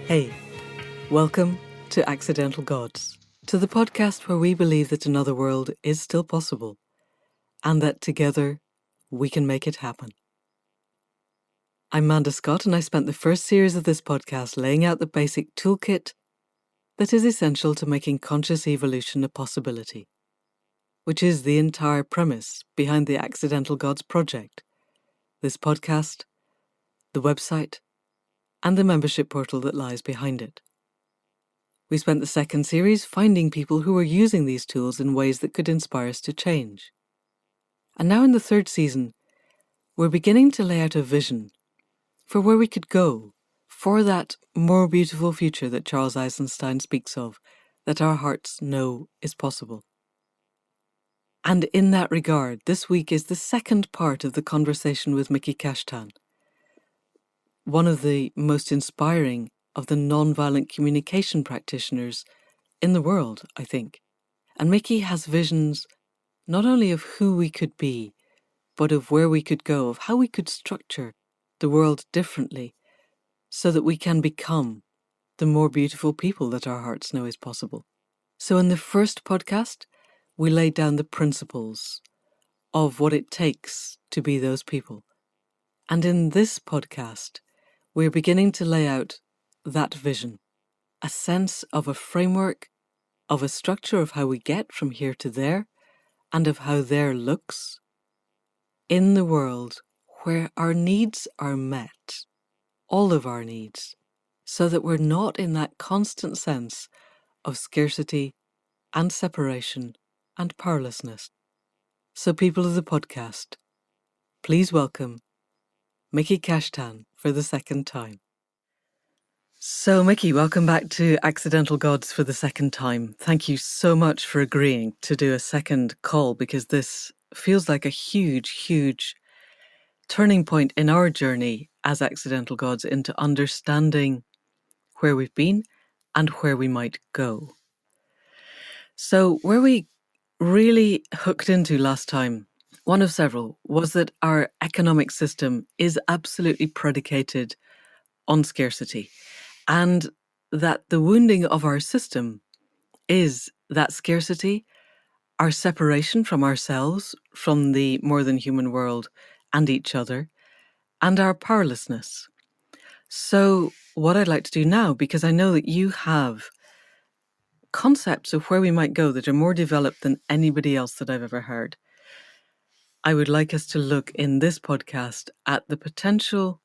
Hey, welcome to Accidental Gods, to the podcast where we believe that another world is still possible and that together we can make it happen. I'm Manda Scott, and I spent the first series of this podcast laying out the basic toolkit that is essential to making conscious evolution a possibility, which is the entire premise behind the Accidental Gods project, this podcast, the website, and the membership portal that lies behind it. We spent the second series finding people who were using these tools in ways that could inspire us to change. And now in the third season, we're beginning to lay out a vision for where we could go for that more beautiful future that Charles Eisenstein speaks of, that our hearts know is possible. And in that regard, this week is the second part of the conversation with Miki Kashtan, one of the most inspiring of the nonviolent communication practitioners in the world, I think. And Miki has visions not only of who we could be, but of where we could go, of how we could structure the world differently so that we can become the more beautiful people that our hearts know is possible. So in the first podcast, we laid down the principles of what it takes to be those people. And in this podcast, we're beginning to lay out that vision, a sense of a framework, of a structure of how we get from here to there, and of how there looks in the world where our needs are met, all of our needs, so that we're not in that constant sense of scarcity and separation and powerlessness. So people of the podcast, please welcome Miki Kashtan for the second time. So Miki, welcome back to Accidental Gods for the second time. Thank you so much for agreeing to do a second call, because this feels like a huge turning point in our journey as Accidental Gods into understanding where we've been and where we might go. So where we really hooked into last time, one of several, was that our economic system is absolutely predicated on scarcity, and that the wounding of our system is that scarcity, our separation from ourselves, from the more than human world and each other, and our powerlessness. So what I'd like to do now, because I know that you have concepts of where we might go that are more developed than anybody else that I've ever heard, I would like us to look in this podcast at the potential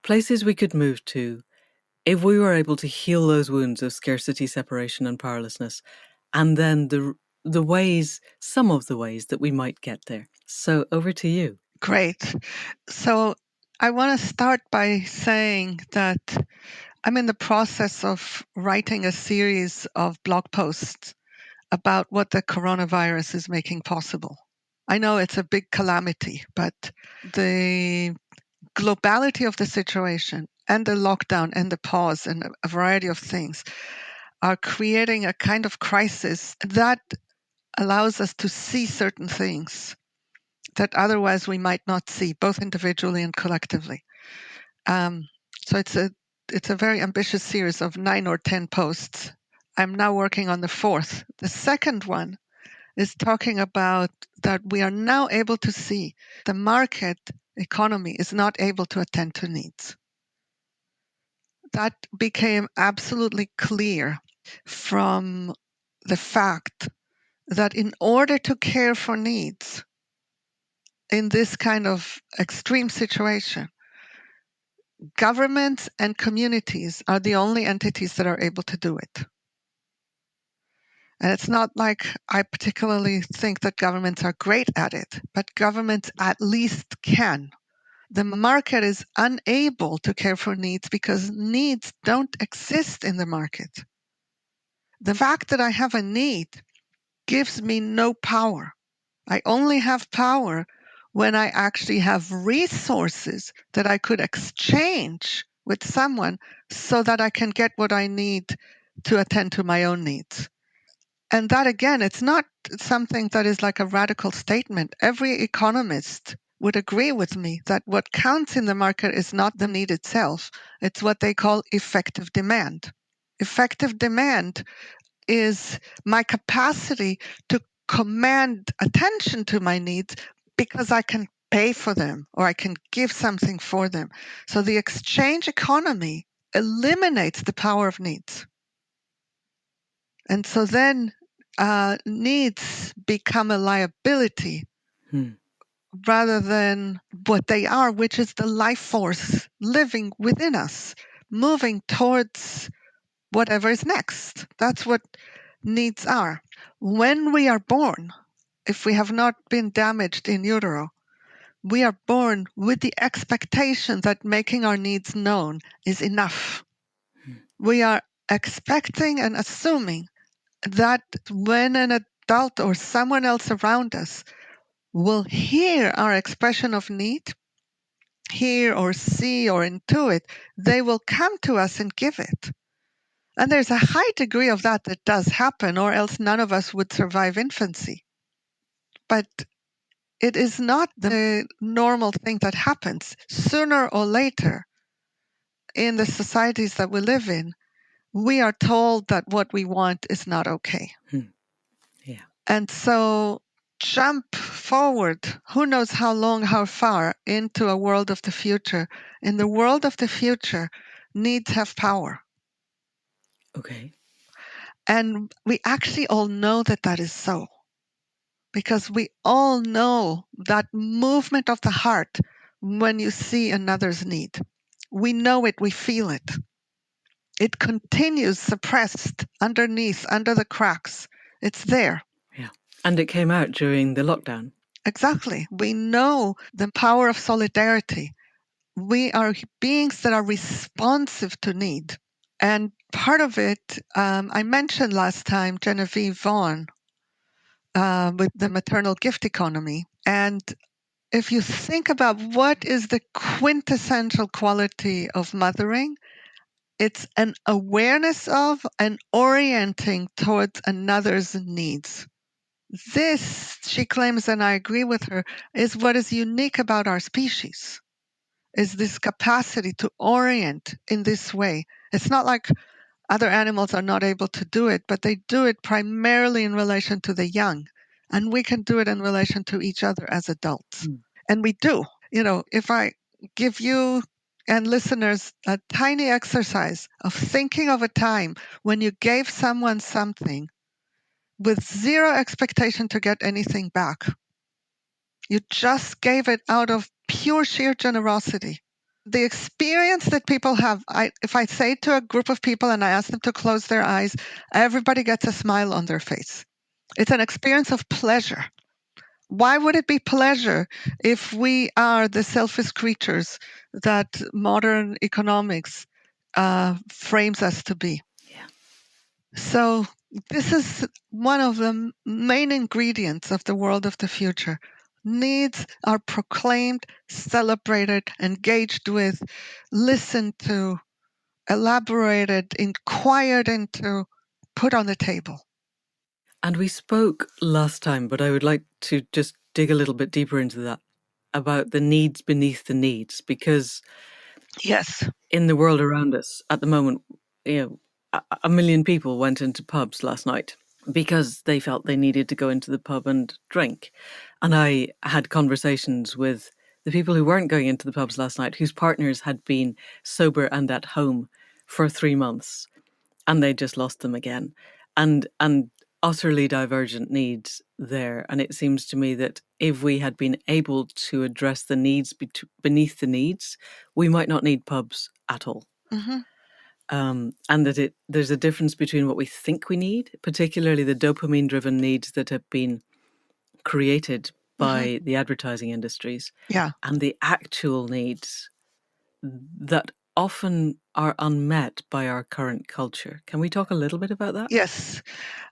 places we could move to if we were able to heal those wounds of scarcity, separation, and powerlessness, and then the ways, some of the ways that we might get there. So over to you. Great. So I want to start by saying that I'm in the process of writing a series of blog posts about what the coronavirus is making possible. I know it's a big calamity, but the globality of the situation and the lockdown and the pause and a variety of things are creating a kind of crisis that allows us to see certain things that otherwise we might not see, both individually and collectively. So it's a very ambitious series of 9 or 10 posts. I'm now working on the fourth. The second one is talking about that we are now able to see the market economy is not able to attend to needs. That became absolutely clear from the fact that in order to care for needs in this kind of extreme situation, governments and communities are the only entities that are able to do it. And it's not like I particularly think that governments are great at it, but governments at least can. The market is unable to care for needs because needs don't exist in the market. The fact that I have a need gives me no power. I only have power when I actually have resources that I could exchange with someone so that I can get what I need to attend to my own needs. And that, again, it's not something that is like a radical statement. Every economist would agree with me that what counts in the market is not the need itself. It's what they call effective demand. Effective demand is my capacity to command attention to my needs because I can pay for them or I can give something for them. So the exchange economy eliminates the power of needs. And so then needs become a liability rather than what they are, which is the life force living within us, moving towards whatever is next. That's what needs are. When we are born, if we have not been damaged in utero, we are born with the expectation that making our needs known is enough. We are expecting and assuming that when an adult or someone else around us will hear our expression of need, hear or see or intuit, they will come to us and give it. And there's a high degree of that does happen, or else none of us would survive infancy. But it is not the normal thing that happens. Sooner or later, in the societies that we live in, we are told that what we want is not okay. Yeah. And so jump forward, who knows how long, how far, into a world of the future. In the world of the future, needs have power. Okay. And we actually all know that that is so. Because we all know that movement of the heart when you see another's need. We know it, we feel it. It continues suppressed underneath, under the cracks. It's there. Yeah. And it came out during the lockdown. Exactly. We know the power of solidarity. We are beings that are responsive to need. And part of it, I mentioned last time Genevieve Vaughan with the maternal gift economy. And if you think about what is the quintessential quality of mothering, it's an awareness of and orienting towards another's needs. This, she claims, and I agree with her, is what is unique about our species, is this capacity to orient in this way. It's not like other animals are not able to do it, but they do it primarily in relation to the young. And we can do it in relation to each other as adults. And we do. If I give you and listeners a tiny exercise of thinking of a time when you gave someone something with zero expectation to get anything back, you just gave it out of pure sheer generosity. The experience that people have, if I say to a group of people and I ask them to close their eyes, everybody gets a smile on their face. It's an experience of pleasure. Why would it be pleasure if we are the selfish creatures that modern economics frames us to be? Yeah. So this is one of the main ingredients of the world of the future. Needs are proclaimed, celebrated, engaged with, listened to, elaborated, inquired into, put on the table. And we spoke last time, but I would like to just dig a little bit deeper into that, about the needs beneath the needs, because Yes. in the world around us at the moment, a million people went into pubs last night because they felt they needed to go into the pub and drink. And I had conversations with the people who weren't going into the pubs last night, whose partners had been sober and at home for 3 months, and they just lost them again. And utterly divergent needs there. And it seems to me that if we had been able to address the needs beneath the needs, we might not need pubs at all. Mm-hmm. And that there's a difference between what we think we need, particularly the dopamine-driven needs that have been created by the advertising industries, Yeah. and the actual needs that often are unmet by our current culture. Can we talk a little bit about that? Yes.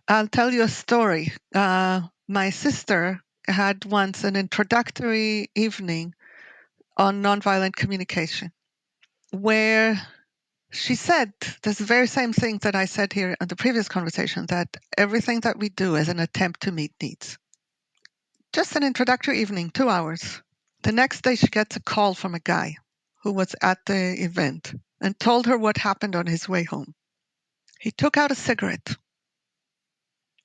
I'll tell you a story. My sister had once an introductory evening on nonviolent communication where she said this very same thing that I said here in the previous conversation, that everything that we do is an attempt to meet needs. Just an introductory evening, 2 hours. The next day, she gets a call from a guy who was at the event and told her what happened on his way home. He took out a cigarette,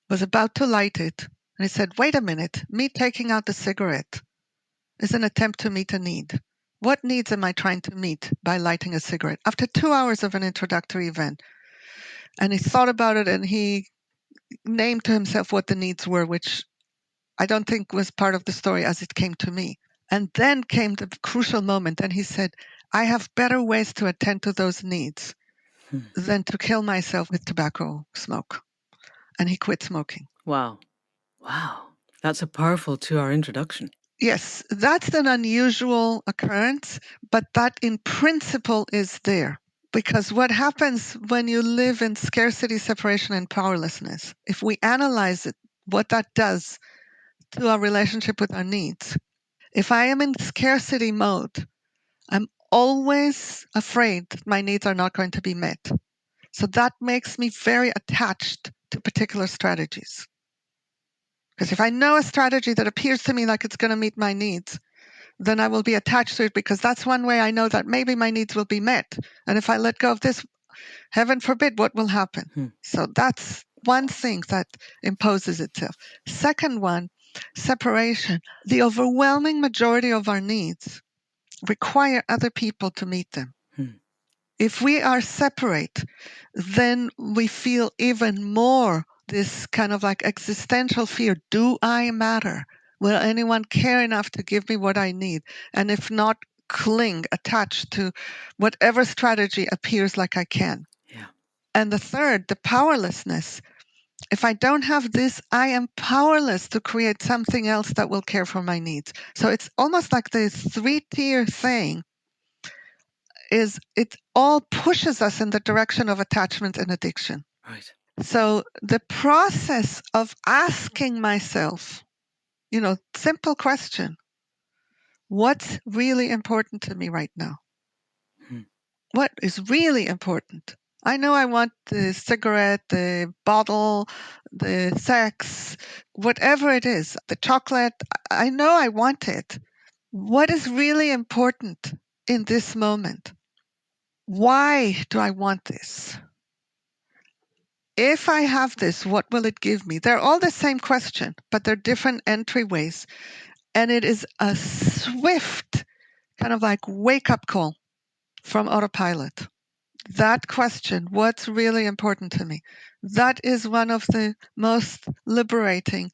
was about to light it, and he said, "Wait a minute, me taking out the cigarette is an attempt to meet a need. What needs am I trying to meet by lighting a cigarette?" After 2 hours of an introductory event, and he thought about it and he named to himself what the needs were, which I don't think was part of the story as it came to me. And then came the crucial moment, and he said, "I have better ways to attend to those needs than to kill myself with tobacco smoke." And he quit smoking. Wow. Wow. That's a powerful 2 hour introduction. Yes, that's an unusual occurrence, but that in principle is there. Because what happens when you live in scarcity, separation, and powerlessness, if we analyze it, what that does to our relationship with our needs. If I am in scarcity mode, I'm always afraid that my needs are not going to be met. So that makes me very attached to particular strategies. Because if I know a strategy that appears to me like it's going to meet my needs, then I will be attached to it because that's one way I know that maybe my needs will be met. And if I let go of this, heaven forbid, what will happen? So that's one thing that imposes itself. Second one, separation. The overwhelming majority of our needs require other people to meet them. If we are separate, then we feel even more this kind of like existential fear. Do I matter? Will anyone care enough to give me what I need? And if not, cling, attach to whatever strategy appears like I can. Yeah. And the third, the powerlessness. If I don't have this, I am powerless to create something else that will care for my needs. So it's almost like this three-tier thing is it all pushes us in the direction of attachment and addiction. Right. So the process of asking myself, simple question, what's really important to me right now? What is really important? I know I want the cigarette, the bottle, the sex, whatever it is, the chocolate. I know I want it. What is really important in this moment? Why do I want this? If I have this, what will it give me? They're all the same question, but they're different entryways. And it is a swift kind of like wake up call from autopilot. That question, what's really important to me? That is one of the most liberating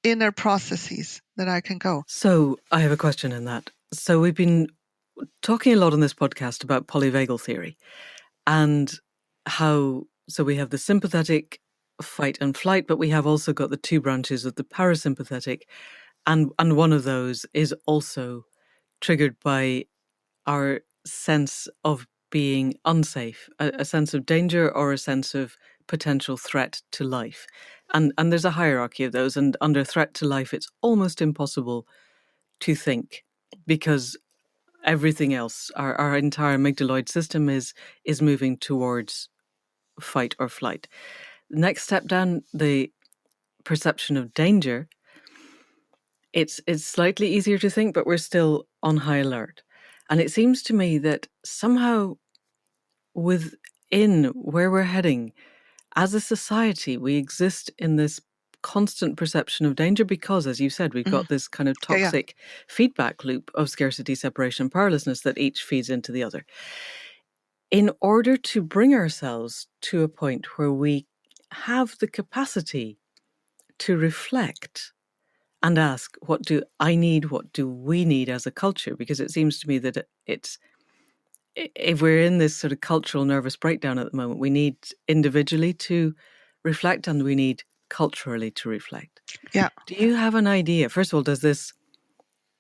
inner processes that I can go. So I have a question in that. So we've been talking a lot on this podcast about polyvagal theory and how, so we have the sympathetic fight and flight, but we have also got the two branches of the parasympathetic. And one of those is also triggered by our sense of being unsafe, a sense of danger or a sense of potential threat to life. And there's a hierarchy of those. And under threat to life, it's almost impossible to think because everything else, our entire amygdaloid system is moving towards fight or flight. The next step down, the perception of danger, it's slightly easier to think, but we're still on high alert. And it seems to me that somehow within where we're heading, as a society, we exist in this constant perception of danger because, as you said, we've got this kind of toxic feedback loop of scarcity, separation, powerlessness that each feeds into the other. In order to bring ourselves to a point where we have the capacity to reflect and ask, what do I need? What do we need as a culture? Because it seems to me that it's, if we're in this sort of cultural nervous breakdown at the moment, we need individually to reflect and we need culturally to reflect. Yeah. Do you have an idea? First of all, does this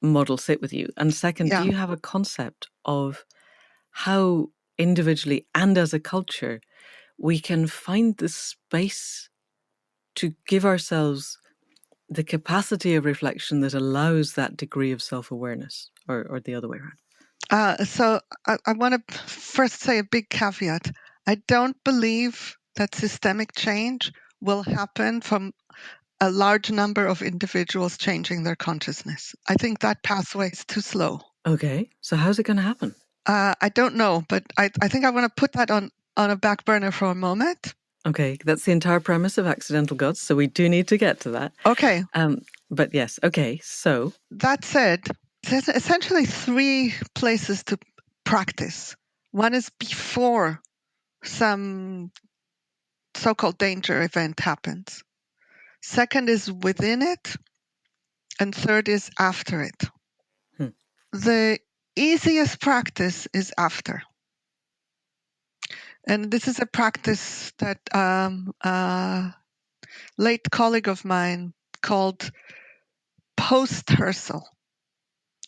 model sit with you? And second, do you have a concept of how individually and as a culture we can find the space to give ourselves the capacity of reflection that allows that degree of self-awareness, or the other way around? So I want to first say a big caveat. I don't believe that systemic change will happen from a large number of individuals changing their consciousness. I think that pathway is too slow. Okay, so how's it going to happen? I don't know, but I think I want to put that on a back burner for a moment. Okay, that's the entire premise of Accidental Gods, so we do need to get to that. Okay. But yes, okay, so. That said, there's essentially three places to practice. One is before some so-called danger event happens. Second is within it. And third is after it. The easiest practice is after. And this is a practice that a late colleague of mine called post-rehearsal.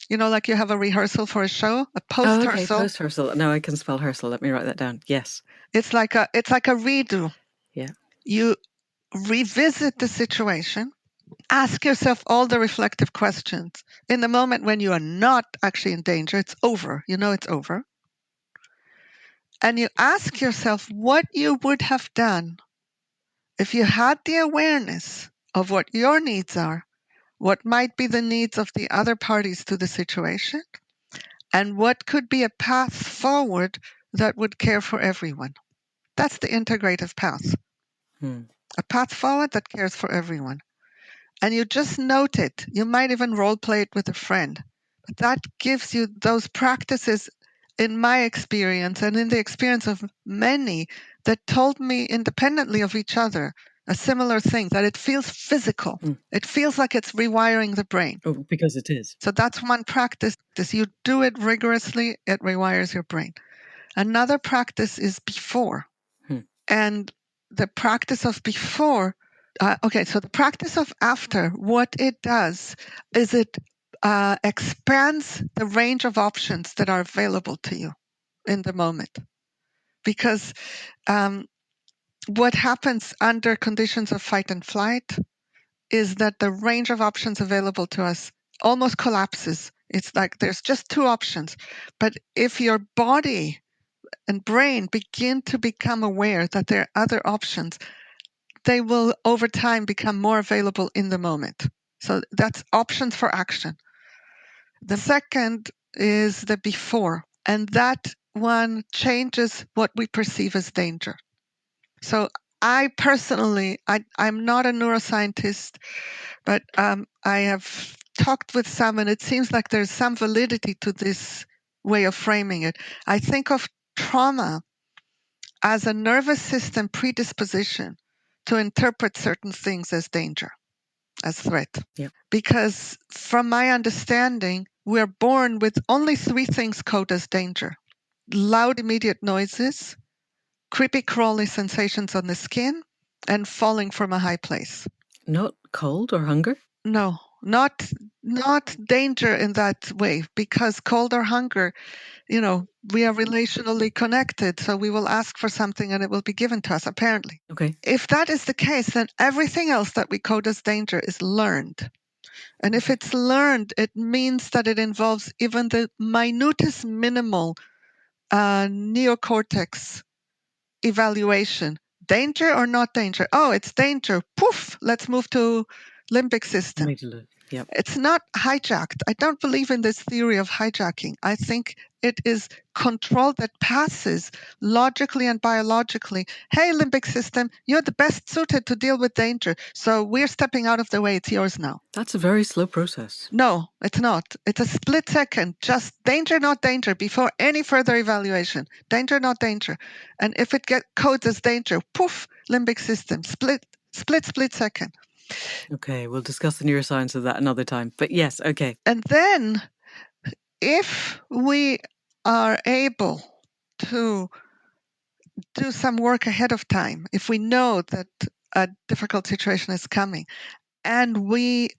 You know, like you have a rehearsal for a show, a post-rehearsal. Oh, okay, post-rehearsal. Now I can spell rehearsal. Let me write that down. Yes. It's like a redo. Yeah. You revisit the situation, ask yourself all the reflective questions. In the moment when you are not actually in danger, it's over. You know it's over. And you ask yourself what you would have done if you had the awareness of what your needs are, what might be the needs of the other parties to the situation, and what could be a path forward that would care for everyone. That's the integrative path. A path forward that cares for everyone. And you just note it. You might even role play it with a friend. But that gives you those practices, in my experience and in the experience of many that told me independently of each other a similar thing, that it feels physical. It feels like it's rewiring the brain. Oh, because it is. So that's one practice. You do it rigorously, it rewires your brain. Another practice is before. And the practice of before, so the practice of after, what it does is it expands the range of options that are available to you in the moment. Because what happens under conditions of fight and flight is that the range of options available to us almost collapses. It's like there's just two options. But if your body and brain begin to become aware that there are other options, they will over time become more available in the moment. So that's options for action. The second is the before, and that one changes what we perceive as danger. So I personally, I'm not a neuroscientist, but I have talked with some, and it seems like there's some validity to this way of framing it. I think of trauma as a nervous system predisposition to interpret certain things as danger, as threat. Yep. Because from my understanding, we're born with only three things coded as danger: loud, immediate noises, creepy, crawly sensations on the skin, and falling from a high place. Not cold or hunger? No, not danger in that way, because cold or hunger, we are relationally connected, so we will ask for something and it will be given to us, apparently. Okay. If that is the case, then everything else that we code as danger is learned. And if it's learned, it means that it involves even the minutest minimal neocortex evaluation. Danger or not danger? Oh, it's danger. Poof, let's move to limbic system. Yep. It's not hijacked. I don't believe in this theory of hijacking. I think it is control that passes logically and biologically. Hey, limbic system, you're the best suited to deal with danger, so we're stepping out of the way. It's yours now. That's a very slow process. No, it's not. It's a split second. Just danger, not danger, before any further evaluation. Danger, not danger. And if it codes as danger, poof, limbic system, split second. Okay, we'll discuss the neuroscience of that another time. But yes, okay. And then if we are able to do some work ahead of time, if we know that a difficult situation is coming, and we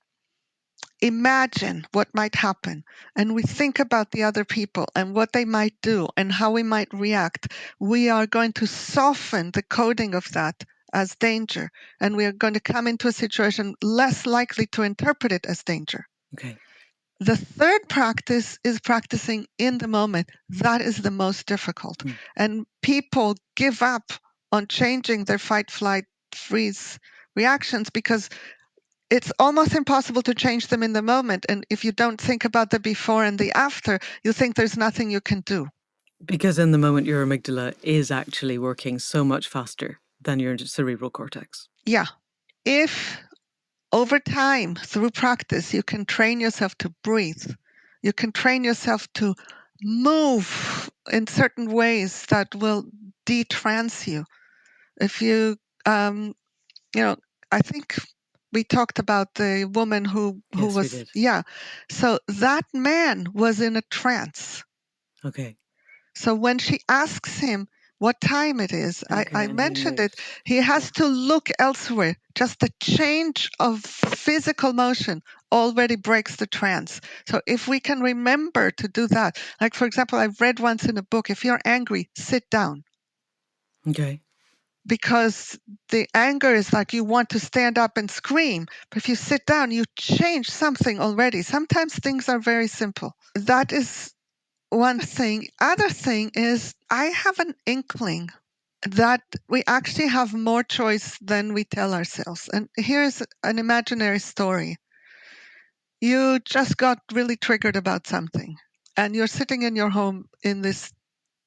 imagine what might happen, and we think about the other people and what they might do and how we might react, we are going to soften the coding of that as danger, and we are going to come into a situation less likely to interpret it as danger. Okay. The third practice is practicing in the moment. That is the most difficult. And people give up on changing their fight, flight, freeze reactions because it's almost impossible to change them in the moment. And if you don't think about the before and the after, you think there's nothing you can do. Because in the moment, your amygdala is actually working so much faster than your cerebral cortex. Yeah. If over time, through practice, you can train yourself to breathe, you can train yourself to move in certain ways that will detrance you. If you, I think we talked about the woman who Yes, we was, did. yeah. So that man was in a trance. Okay. So when she asks him what time it is, Okay, I and he mentioned it, knows. he has Yeah. to look elsewhere. Just the change of physical motion already breaks the trance. So if we can remember to do that, like for example, I've read once in a book, if you're angry, sit down. Okay. Because the anger is like you want to stand up and scream. But if you sit down, you change something already. Sometimes things are very simple. That is one thing. Other thing is I have an inkling that we actually have more choice than we tell ourselves. And here's an imaginary story. You just got really triggered about something, and you're sitting in your home in this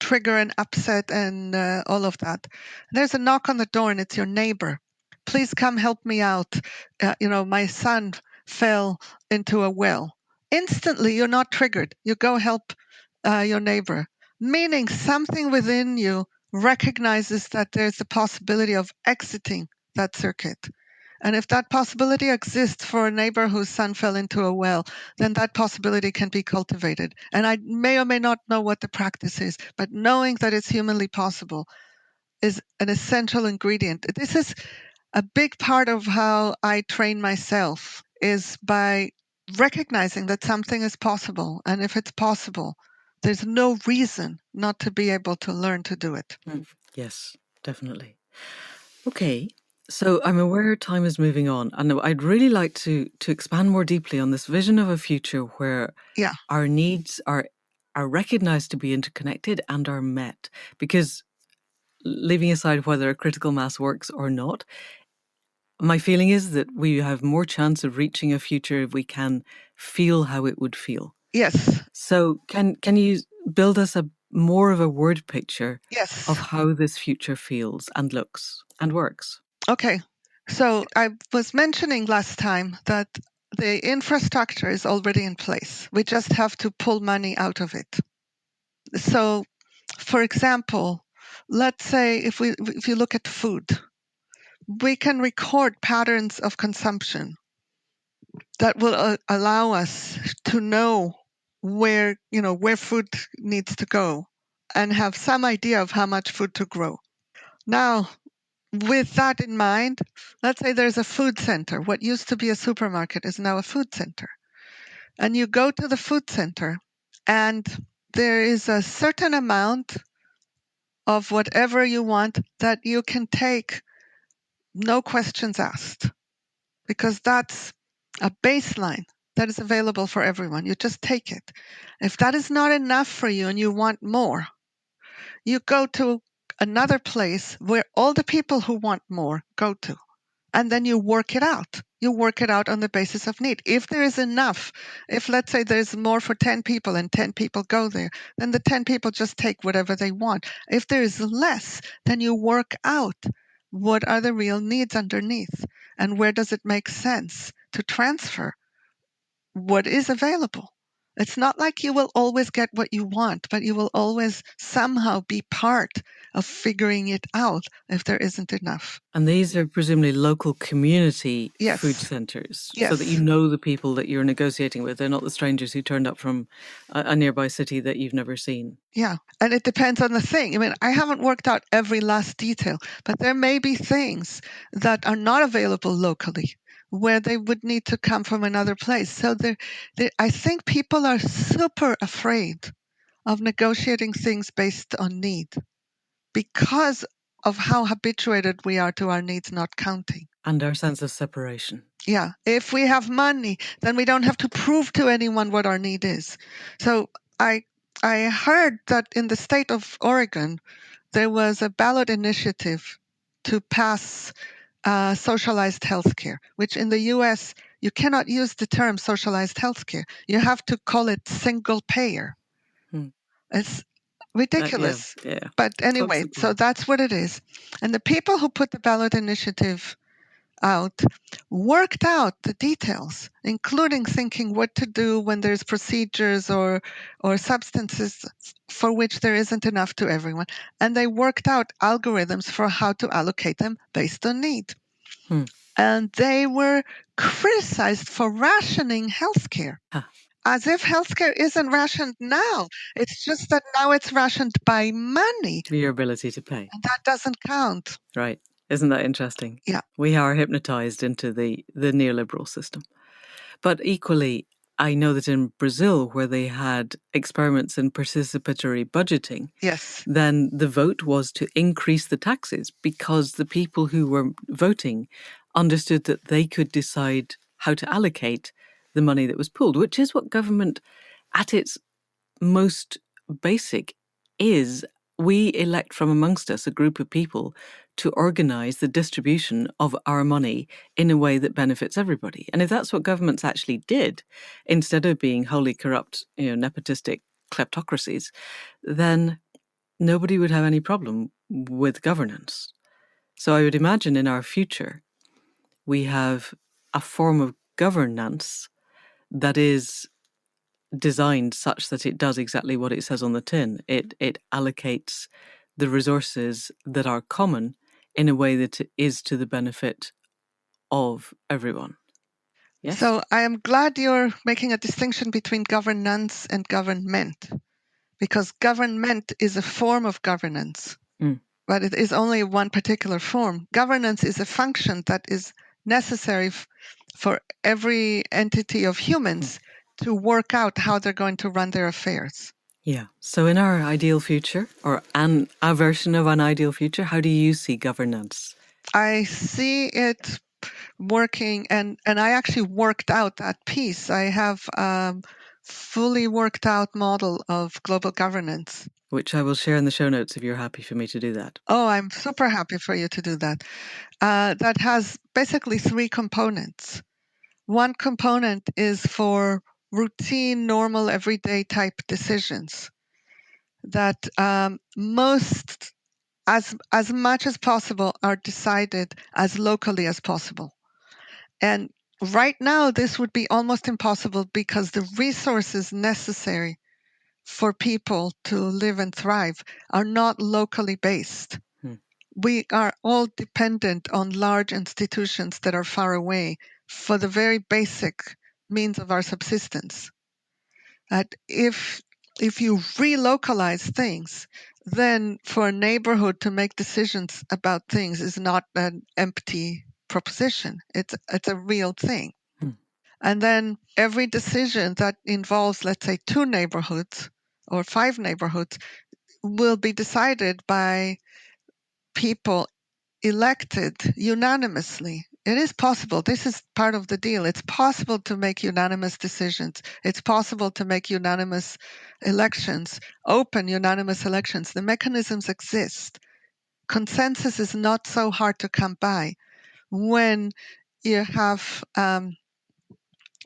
trigger and upset and all of that. There's a knock on the door, and it's your neighbor. Please come help me out. My son fell into a well. Instantly, you're not triggered. You go help your neighbor, meaning something within you recognizes that there's the possibility of exiting that circuit. And if that possibility exists for a neighbor whose son fell into a well, then that possibility can be cultivated. And I may or may not know what the practice is, but knowing that it's humanly possible is an essential ingredient. This is a big part of how I train myself is by recognizing that something is possible. And if it's possible, there's no reason not to be able to learn to do it. Yes, definitely. Okay. So I'm aware time is moving on, and I'd really like to expand more deeply on this vision of a future where Yeah. our needs are recognized to be interconnected and are met. Because leaving aside whether a critical mass works or not, my feeling is that we have more chance of reaching a future if we can feel how it would feel. Yes. So can you build us a more of a word picture of Yes. how this future feels and looks and works? Okay. So I was mentioning last time that the infrastructure is already in place. We just have to pull money out of it. So, for example, let's say if you look at food, we can record patterns of consumption that will allow us to know where food needs to go and have some idea of how much food to grow. Now, with that in mind, let's say there's a food center. What used to be a supermarket is now a food center. And you go to the food center, and there is a certain amount of whatever you want that you can take, no questions asked, because that's a baseline that is available for everyone. You just take it. If that is not enough for you and you want more, you go to another place where all the people who want more go to. And then you work it out. You work it out on the basis of need. If there is enough, if let's say there's more for 10 people and 10 people go there, then the 10 people just take whatever they want. If there is less, then you work out what are the real needs underneath and where does it make sense to transfer what is available. It's not like you will always get what you want, but you will always somehow be part of figuring it out if there isn't enough. And these are presumably local community food Yes. centres, so that you Yes. know the people that you're negotiating with. They're not the strangers who turned up from a nearby city that you've never seen. Yeah. And it depends on the thing. I mean, I haven't worked out every last detail, but there may be things that are not available locally where they would need to come from another place. So I think people are super afraid of negotiating things based on need because of how habituated we are to our needs not counting. And our sense of separation. Yeah. If we have money, then we don't have to prove to anyone what our need is. So I I heard that in the state of Oregon, there was a ballot initiative to pass socialized healthcare, which in the US, you cannot use the term socialized healthcare. You have to call it single payer. It's ridiculous. Yeah. But anyway, Totally. so that's what it is. And the people who put the ballot initiative out worked out the details, including thinking what to do when there's procedures or substances for which there isn't enough to everyone. And they worked out algorithms for how to allocate them based on need. And they were criticized for rationing healthcare. As if healthcare isn't rationed now. It's just that now it's rationed by money. Your ability to pay. And that doesn't count. Right. Isn't that interesting? Yeah. We are hypnotized into the neoliberal system. But equally, I know that in Brazil, where they had experiments in participatory budgeting, yes, then the vote was to increase the taxes because the people who were voting understood that they could decide how to allocate the money that was pooled, which is what government at its most basic is. We elect from amongst us a group of people to organise the distribution of our money in a way that benefits everybody. And if that's what governments actually did, instead of being wholly corrupt, nepotistic kleptocracies, then nobody would have any problem with governance. So I would imagine in our future, we have a form of governance that is designed such that it does exactly what it says on the tin. It allocates the resources that are common in a way that is to the benefit of everyone. Yes? So I am glad you're making a distinction between governance and government, because government is a form of governance, but it is only one particular form. Governance is a function that is necessary for every entity of humans to work out how they're going to run their affairs. Yeah. So in our ideal future, or a version of an ideal future, how do you see governance? I see it working, and I actually worked out that piece. I have fully worked out model of global governance, which I will share in the show notes if you're happy for me to do that. Oh, I'm super happy for you to do that. That has basically three components. One component is for routine, normal, everyday type decisions that most, as much as possible, are decided as locally as possible. And right now, this would be almost impossible because the resources necessary for people to live and thrive are not locally based. We are all dependent on large institutions that are far away for the very basic means of our subsistence. If you relocalize things, then for a neighborhood to make decisions about things is not an empty proposition. It's a real thing. And then every decision that involves, let's say, 2 neighborhoods or 5 neighborhoods will be decided by people elected unanimously. It is possible. This is part of the deal. It's possible to make unanimous decisions. It's possible to make unanimous elections, open unanimous elections. The mechanisms exist. Consensus is not so hard to come by when you have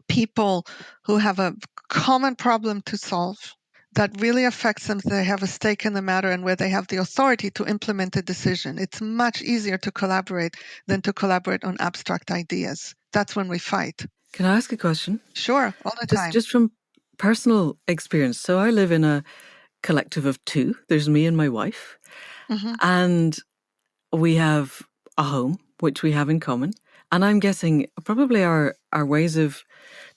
people who have a common problem to solve that really affects them, they have a stake in the matter, and where they have the authority to implement a decision. It's much easier to collaborate than to collaborate on abstract ideas. That's when we fight. Can I ask a question? Sure, all the time. Just from personal experience. So I live in a collective of 2. There's me and my wife. And we have a home, which we have in common. And I'm guessing probably our ways of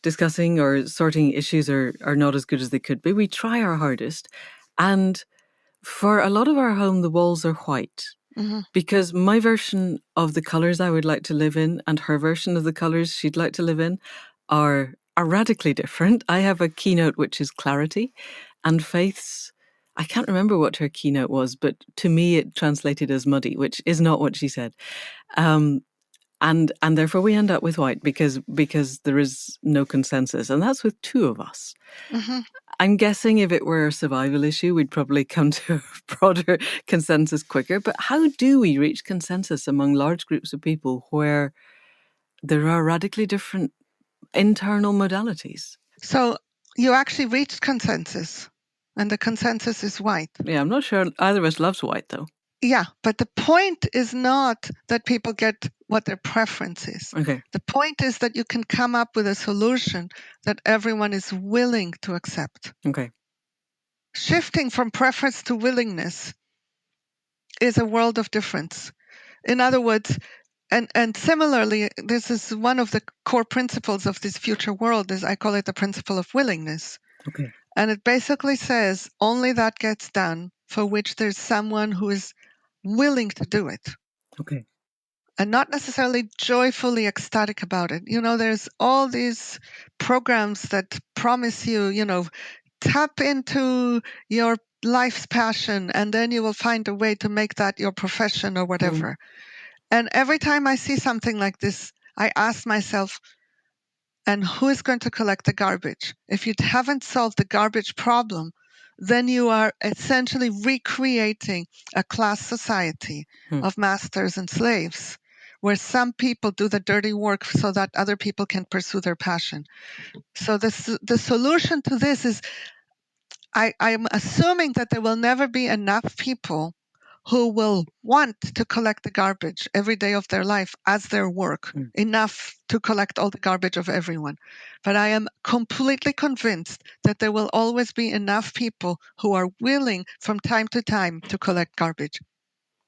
discussing or sorting issues are not as good as they could be. We try our hardest. And for a lot of our home, the walls are white. Because my version of the colours I would like to live in and her version of the colours she'd like to live in are radically different. I have a keynote which is clarity, and Faith's, I can't remember what her keynote was, but to me it translated as muddy, which is not what she said. And therefore we end up with white because there is no consensus, and that's with 2 of us. I'm guessing if it were a survival issue, we'd probably come to a broader consensus quicker. But how do we reach consensus among large groups of people where there are radically different internal modalities? So you actually reached consensus, and the consensus is white. Yeah, I'm not sure either of us loves white, though. Yeah, but the point is not that people get what their preference is. Okay. The point is that you can come up with a solution that everyone is willing to accept. Okay. Shifting from preference to willingness is a world of difference. In other words, and similarly, this is one of the core principles of this future world, is I call it the principle of willingness. Okay. And it basically says only that gets done for which there's someone who is willing to do it. Okay. And not necessarily joyfully ecstatic about it. There's all these programs that promise you, tap into your life's passion and then you will find a way to make that your profession or whatever. And every time I see something like this, I ask myself, and who is going to collect the garbage? If you haven't solved the garbage problem, then you are essentially recreating a class society of masters and slaves, where some people do the dirty work so that other people can pursue their passion. So the solution to this is I'm assuming that there will never be enough people who will want to collect the garbage every day of their life as their work, enough to collect all the garbage of everyone. But I am completely convinced that there will always be enough people who are willing from time to time to collect garbage.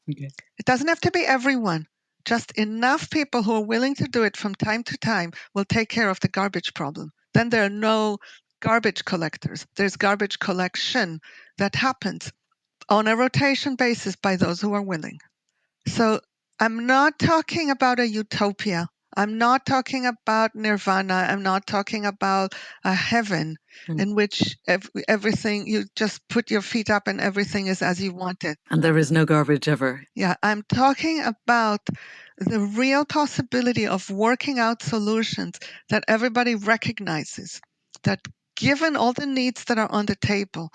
Okay. It doesn't have to be everyone. Just enough people who are willing to do it from time to time will take care of the garbage problem. Then there are no garbage collectors. There's garbage collection that happens on a rotation basis by those who are willing. So I'm not talking about a utopia. I'm not talking about nirvana. I'm not talking about a heaven in which everything, you just put your feet up and everything is as you want it. And there is no garbage ever. Yeah, I'm talking about the real possibility of working out solutions that everybody recognizes, that given all the needs that are on the table,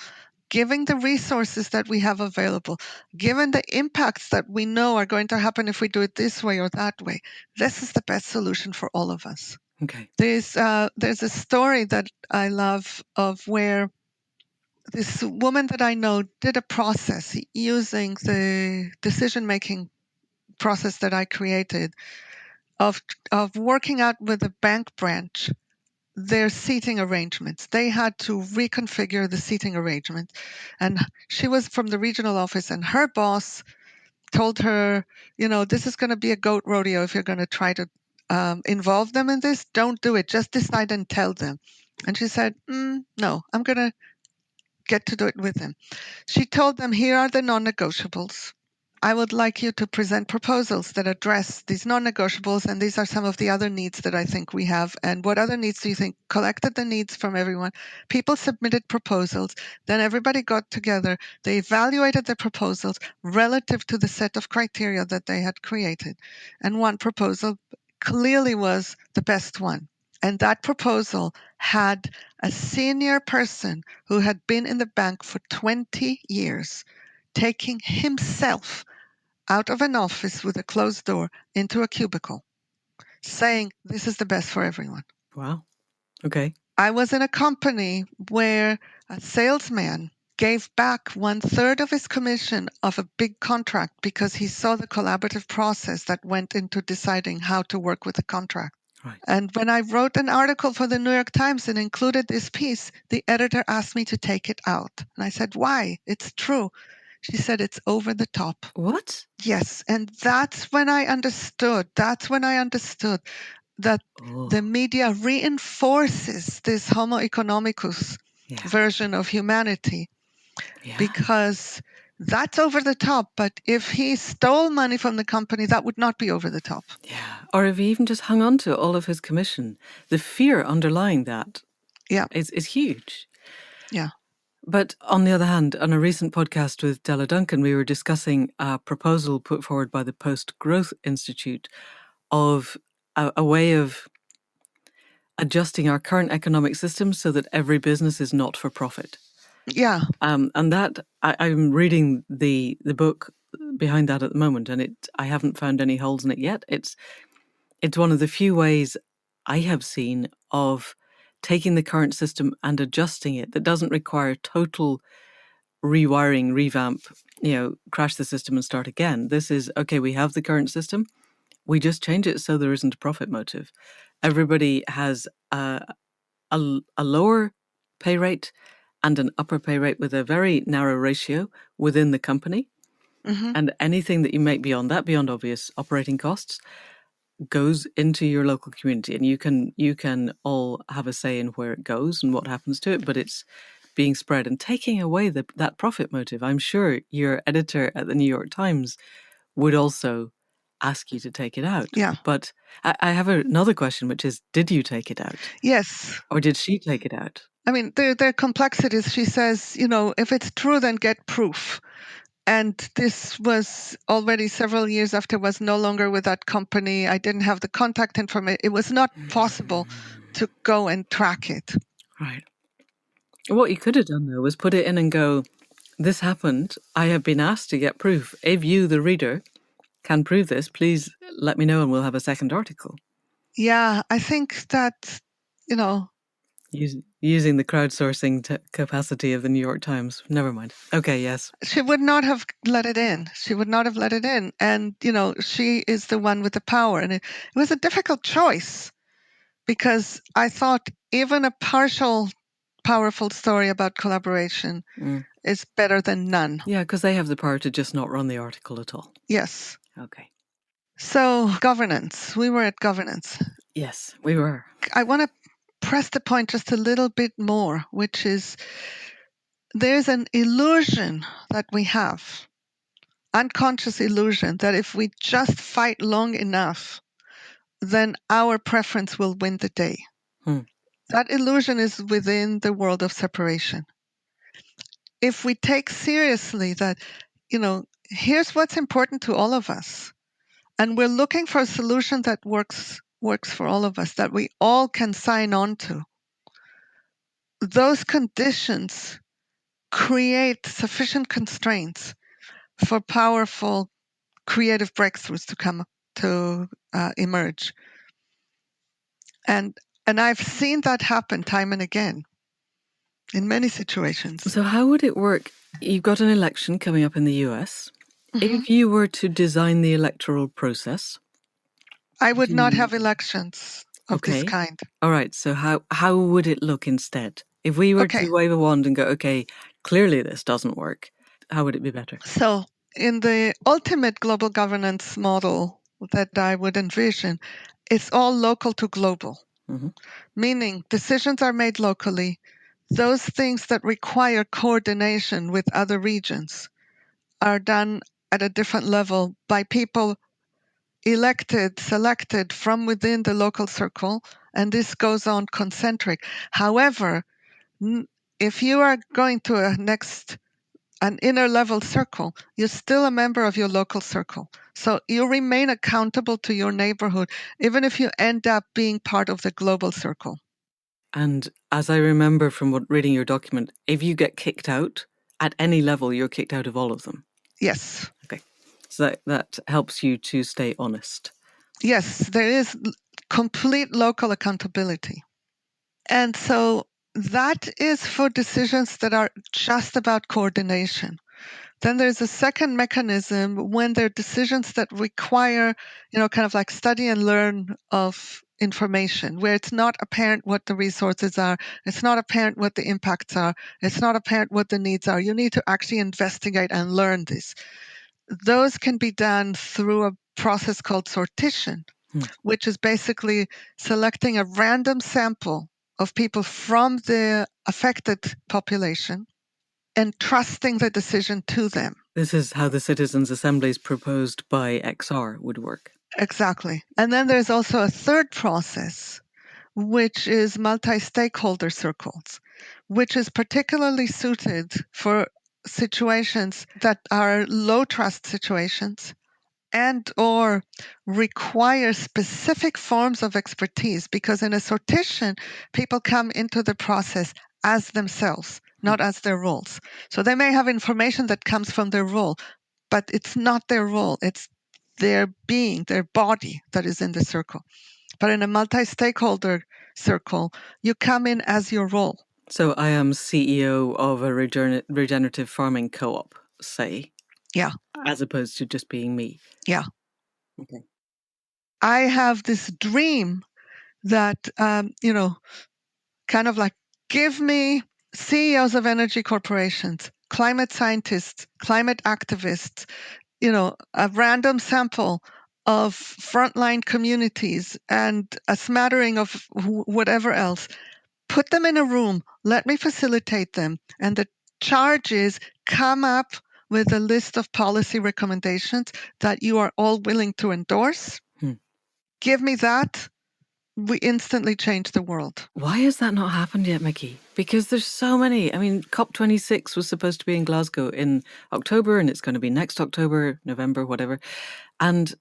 given the resources that we have available, given the impacts that we know are going to happen if we do it this way or that way, this is the best solution for all of us. Okay. There's a story that I love of where this woman that I know did a process using the decision-making process that I created of working out with a bank branch their seating arrangements. They had to reconfigure the seating arrangements. And she was from the regional office, and her boss told her, this is going to be a goat rodeo if you're going to try to involve them in this. Don't do it. Just decide and tell them. And she said, no, I'm going to get to do it with them. She told them, here are the non-negotiables. I would like you to present proposals that address these non-negotiables, and these are some of the other needs that I think we have. And what other needs do you think? Collected the needs from everyone. People submitted proposals. Then everybody got together. They evaluated the proposals relative to the set of criteria that they had created. And one proposal clearly was the best one. And that proposal had a senior person who had been in the bank for 20 years taking himself out of an office with a closed door into a cubicle, saying, this is the best for everyone. Wow. Okay. I was in a company where a salesman gave back 1/3 of his commission of a big contract because he saw the collaborative process that went into deciding how to work with the contract. Right. And when I wrote an article for the New York Times and included this piece, the editor asked me to take it out. And I said, why? It's true. She said, it's over the top. What? Yes. And that's when I understood. That the media reinforces this homo economicus version of humanity because that's over the top. But if he stole money from the company, that would not be over the top. Yeah. Or if he even just hung on to all of his commission, the fear underlying that is huge. Yeah. But on the other hand, on a recent podcast with Della Duncan, we were discussing a proposal put forward by the Post Growth Institute of a way of adjusting our current economic system so that every business is not for profit. Yeah. And that I'm reading the book behind that at the moment, and I haven't found any holes in it yet. It's one of the few ways I have seen of taking the current system and adjusting it that doesn't require total rewiring, revamp, crash the system and start again. This is, okay, we have the current system. We just change it so there isn't a profit motive. Everybody has a lower pay rate and an upper pay rate with a very narrow ratio within the company. Mm-hmm. And anything that you make beyond that, beyond obvious operating costs, goes into your local community, and you can all have a say in where it goes and what happens to it, but it's being spread and taking away that profit motive. I'm sure your editor at the New York Times would also ask you to take it out. Yeah. But I have another question, which is, did you take it out? Yes. Or did she take it out? I mean, there are complexities. She says, if it's true, then get proof. And this was already several years after I was no longer with that company. I didn't have the contact information. It was not possible to go and track it. Right. What you could have done, though, was put it in and go, this happened. I have been asked to get proof. If you, the reader, can prove this, please let me know and we'll have a second article. Yeah, I think that, using the crowdsourcing capacity of the New York Times. Never mind. Okay, yes. She would not have let it in. She would not have let it in. And, she is the one with the power. And it was a difficult choice because I thought even a partial powerful story about collaboration is better than none. Yeah, because they have the power to just not run the article at all. Yes. Okay. So governance. We were at governance. Yes, we were. I want to press the point just a little bit more, which is there's an illusion that we have, unconscious illusion, that if we just fight long enough, then our preference will win the day. That illusion is within the world of separation. If we take seriously that, here's what's important to all of us, and we're looking for a solution that works for all of us, that we all can sign on to, those conditions create sufficient constraints for powerful creative breakthroughs to emerge. And I've seen that happen time and again in many situations. So how would it work? You've got an election coming up in the US. Mm-hmm. If you were to design the electoral process, I would not have elections of this kind. All right. So how would it look instead? If we were to wave a wand and go, okay, clearly this doesn't work, how would it be better? So in the ultimate global governance model that I would envision, it's all local to global, meaning decisions are made locally. Those things that require coordination with other regions are done at a different level by people selected from within the local circle, and this goes on concentric. However, if you are going to an inner level circle, you're still a member of your local circle. So you remain accountable to your neighborhood, even if you end up being part of the global circle. And as I remember from reading your document, if you get kicked out at any level, you're kicked out of all of them. Yes. Okay. So that helps you to stay honest. Yes, there is complete local accountability. And so that is for decisions that are just about coordination. Then there's a second mechanism when there are decisions that require, kind of like study and learn of information, where it's not apparent what the resources are, it's not apparent what the impacts are, it's not apparent what the needs are. You need to actually investigate and learn this. Those can be done through a process called sortition, which is basically selecting a random sample of people from the affected population and trusting the decision to them. This is how the citizens' assemblies proposed by XR would work. Exactly. And then there's also a third process, which is multi-stakeholder circles, which is particularly suited for situations that are low trust situations and or require specific forms of expertise, because in a sortition, people come into the process as themselves, not as their roles. So they may have information that comes from their role, but it's not their role. It's their being, their body that is in the circle. But in a multi-stakeholder circle, you come in as your role. So I am CEO of a regenerative farming co-op, say. Yeah. As opposed to just being me. Yeah. Okay. I have this dream that, kind of like, give me CEOs of energy corporations, climate scientists, climate activists, a random sample of frontline communities and a smattering of whatever else. Put them in a room, let me facilitate them. And the charge is come up with a list of policy recommendations that you are all willing to endorse. Give me that. We instantly change the world. Why has that not happened yet, Miki? Because there's so many. I mean, COP26 was supposed to be in Glasgow in October, and it's going to be next October, November, whatever. And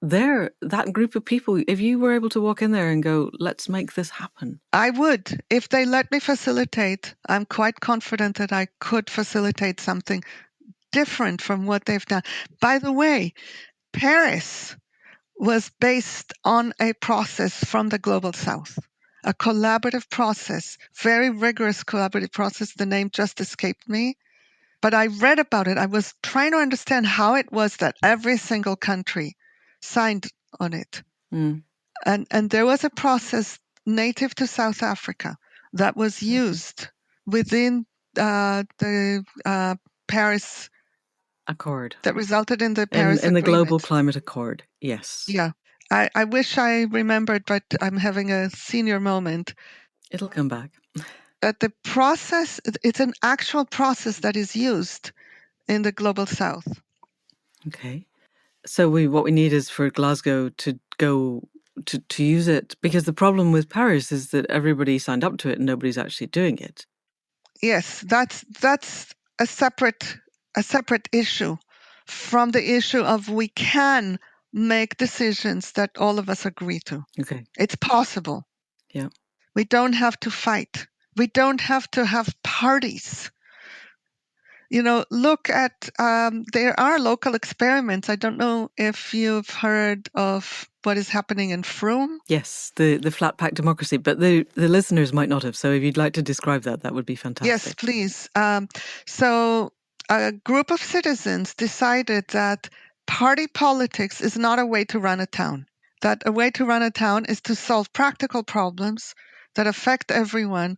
that group of people, if you were able to walk in there and go, let's make this happen. I would. If they let me facilitate, I'm quite confident that I could facilitate something different from what they've done. By the way, Paris was based on a process from the Global South, a collaborative process, very rigorous collaborative process. The name just escaped me, but I read about it. I was trying to understand how it was that every single country signed on it. And there was a process native to South Africa that was used within the Paris Accord. that resulted in the Paris in the Agreement. Global Climate Accord, yes. Yeah. I wish I remembered, but I'm having a senior moment. It'll come back. That the process, it's an actual process that is used in the Global South. Okay. So what we need is for Glasgow to go to use it, because the problem with Paris is that everybody signed up to it and nobody's actually doing it. Yes, that's a separate issue from the issue of we can make decisions that all of us agree to. Okay. It's possible. Yeah. We don't have to fight. We don't have to have parties. Look at, there are local experiments. I don't know if you've heard of what is happening in Frome. Yes, the flat pack democracy, but the listeners might not have. So if you'd like to describe that would be fantastic. Yes, please. So a group of citizens decided that party politics is not a way to run a town. That a way to run a town is to solve practical problems that affect everyone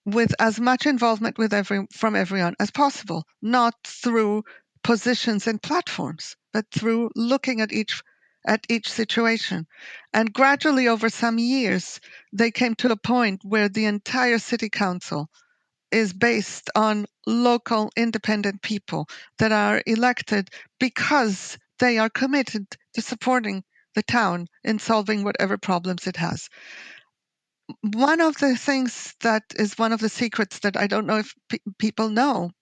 with as much involvement from everyone as possible, not through positions and platforms, but through looking at each situation. And gradually, over some years, they came to a point where the entire city council is based on local independent people that are elected because they are committed to supporting the town in solving whatever problems it has. One of the things that is one of the secrets that I don't know if people know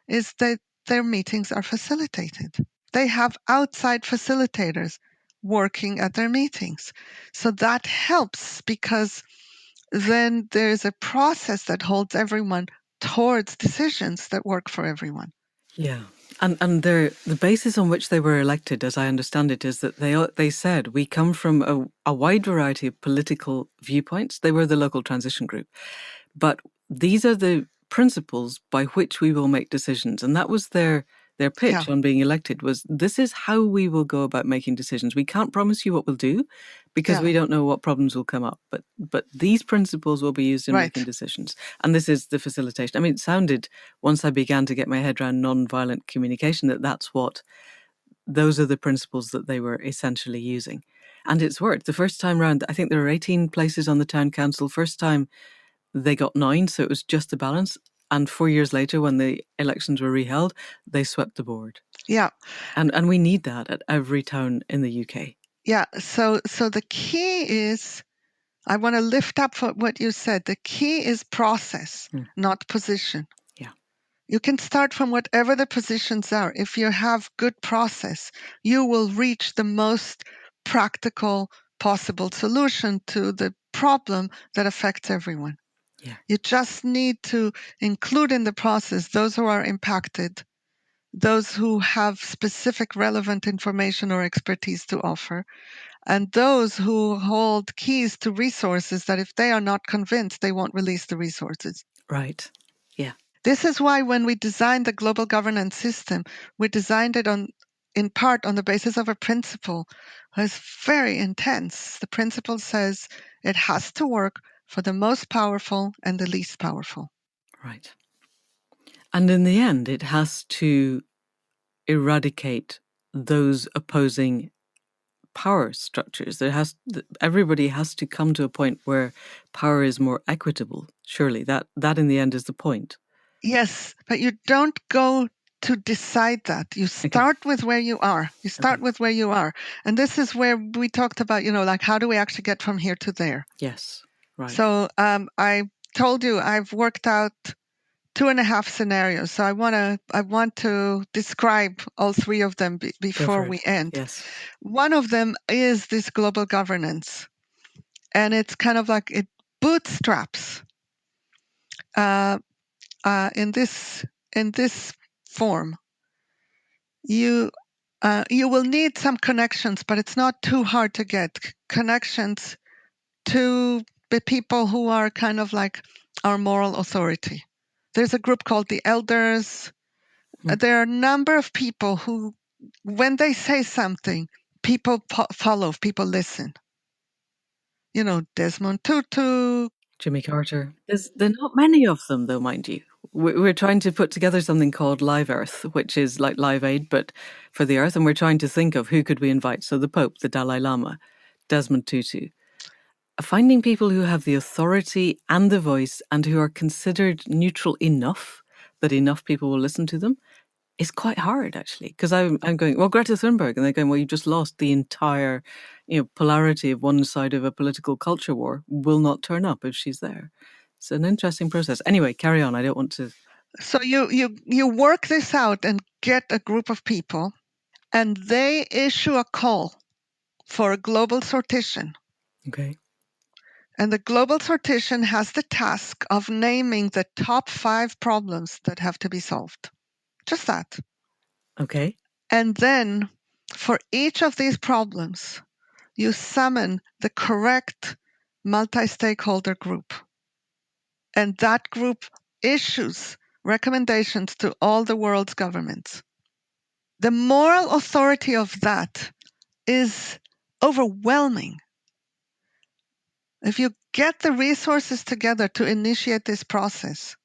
is that their meetings are facilitated. They have outside facilitators working at their meetings. So that helps, because then there's a process that holds everyone towards decisions that work for everyone. Yeah. And the basis on which they were elected, as I understand it, is that they said we come from a wide variety of political viewpoints. They were the local transition group. But these are the principles by which we will make decisions. And that was their pitch on being elected, was this is how we will go about making decisions. We can't promise you what we'll do because we don't know what problems will come up. But these principles will be used in making decisions. And this is the facilitation. I mean, it sounded, once I began to get my head around nonviolent communication, those are the principles that they were essentially using. And it's worked. The first time round, I think there were 18 places on the town council. First time they got 9, so it was just a balance. And 4 years later, when the elections were reheld, they swept the board. Yeah. And we need that at every town in the UK. Yeah. So the key is, I want to lift up what you said. The key is process, not position. Yeah. You can start from whatever the positions are. If you have good process, you will reach the most practical possible solution to the problem that affects everyone. Yeah. You just need to include in the process those who are impacted, those who have specific relevant information or expertise to offer, and those who hold keys to resources that if they are not convinced, they won't release the resources. Right. Yeah. This is why when we designed the global governance system, we designed it in part on the basis of a principle that's very intense. The principle says it has to work for the most powerful and the least powerful. Right. And in the end, it has to eradicate those opposing power structures. Everybody has to come to a point where power is more equitable. Surely that in the end is the point. Yes, but you don't go to decide that. You Okay. start with where you are. You start Okay. with where you are. And this is where we talked about, like how do we actually get from here to there? Yes. Right. So I told you I've worked out 2.5 scenarios. So I want to describe all three of them Go before for it. we end. Yes. One of them is this global governance, and it's kind of like it bootstraps in this form. You will need some connections, but it's not too hard to get connections to the people who are kind of like our moral authority. There's a group called the elders. There are a number of people who, when they say something, people follow, people listen. Desmond Tutu. Jimmy Carter. There are not many of them, though, mind you. We're trying to put together something called Live Earth, which is like Live Aid, but for the Earth. And we're trying to think of who could we invite. So the Pope, the Dalai Lama, Desmond Tutu. Finding people who have the authority and the voice and who are considered neutral enough that enough people will listen to them is quite hard, actually. Because I'm going, well, Greta Thunberg, and they're going, well, you just lost the entire, polarity of one side of a political culture war will not turn up if she's there. It's an interesting process. Anyway, carry on. I don't want to. So you work this out and get a group of people, and they issue a call for a global sortition. Okay. And the global sortition has the task of naming the top 5 problems that have to be solved. Just that. Okay. And then for each of these problems, you summon the correct multi-stakeholder group. And that group issues recommendations to all the world's governments. The moral authority of that is overwhelming. If you get the resources together to initiate this process.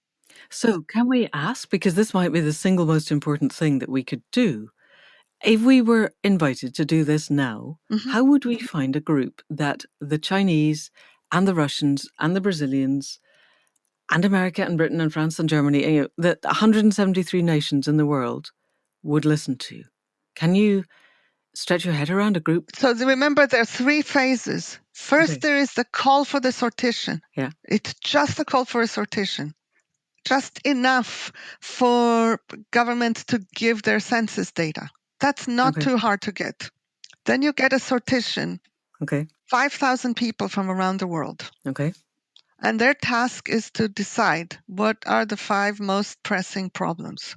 So can we ask, because this might be the single most important thing that we could do, if we were invited to do this now, how would we find a group that the Chinese and the Russians and the Brazilians and America and Britain and France and Germany, the 173 nations in the world would listen to? Can you stretch your head around a group? So remember, there are 3 phases. First, there is the call for the sortition. Yeah. It's just a call for a sortition. Just enough for governments to give their census data. That's not too hard to get. Then you get a sortition. Okay. 5,000 people from around the world. Okay. And their task is to decide what are the 5 most pressing problems.